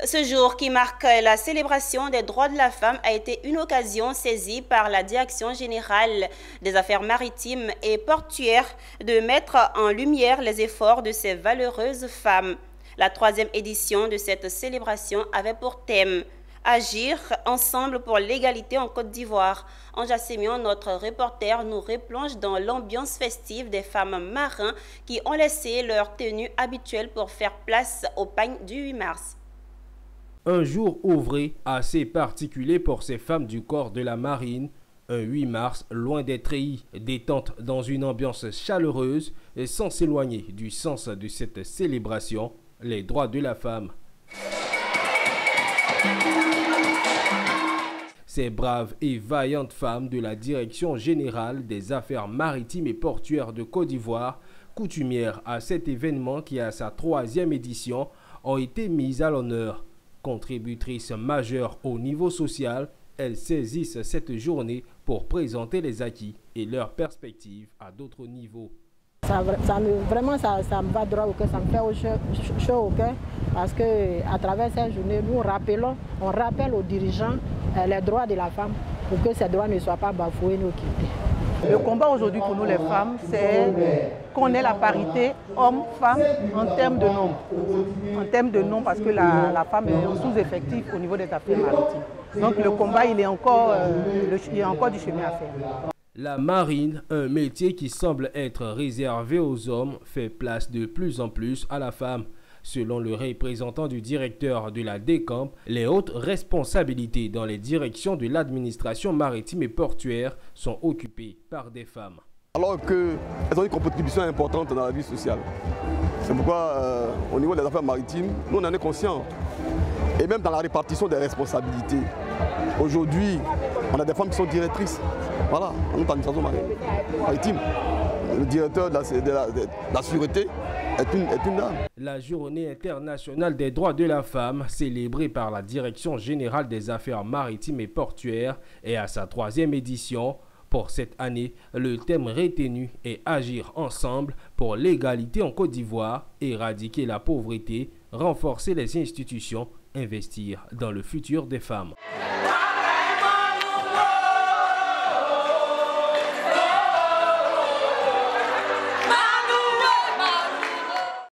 Ce jour qui marque la célébration des droits de la femme a été une occasion saisie par la Direction générale des affaires maritimes et portuaires de mettre en lumière les efforts de ces valeureuses femmes. La 3e édition de cette célébration avait pour thème « Agir ensemble pour l'égalité en Côte d'Ivoire ». Anja Sémion, notre reporter, nous replonge dans l'ambiance festive des femmes marins qui ont laissé leur tenue habituelle pour faire place au pagne du 8 mars. Un jour ouvré assez particulier pour ces femmes du corps de la marine. Un 8 mars, loin des treillis, détente dans une ambiance chaleureuse et sans s'éloigner du sens de cette célébration, les droits de la femme. Ces braves et vaillantes femmes de la Direction générale des affaires maritimes et portuaires de Côte d'Ivoire, coutumières à cet événement qui a sa 3e édition, ont été mises à l'honneur. Contributrices majeures au niveau social, elles saisissent cette journée pour présenter les acquis et leurs perspectives à d'autres niveaux. Vraiment, ça me va droit au cœur, ça me fait chaud au cœur parce qu'à travers cette journée, nous on rappelle aux dirigeants les droits de la femme pour que ces droits ne soient pas bafoués ni occupés. Le combat aujourd'hui pour nous les femmes, c'est qu'on ait la parité homme-femme en termes de nombre. En termes de nombre parce que la femme est en sous-effectif au niveau des affaires maritimes. Donc le combat, il y a encore du chemin à faire. La marine, un métier qui semble être réservé aux hommes, fait place de plus en plus à la femme. Selon le représentant du directeur de la DECAMP, les hautes responsabilités dans les directions de l'administration maritime et portuaire sont occupées par des femmes. Alors qu'elles ont une contribution importante dans la vie sociale. C'est pourquoi au niveau des affaires maritimes, nous on en est conscients. Et même dans la répartition des responsabilités. Aujourd'hui, on a des femmes qui sont directrices. Voilà, en administration maritime. Le directeur de la sûreté est une dame. La Journée internationale des droits de la femme, célébrée par la Direction générale des affaires maritimes et portuaires, est à sa 3e édition. Pour cette année, le thème retenu est « Agir ensemble pour l'égalité en Côte d'Ivoire, éradiquer la pauvreté, renforcer les institutions, investir dans le futur des femmes ».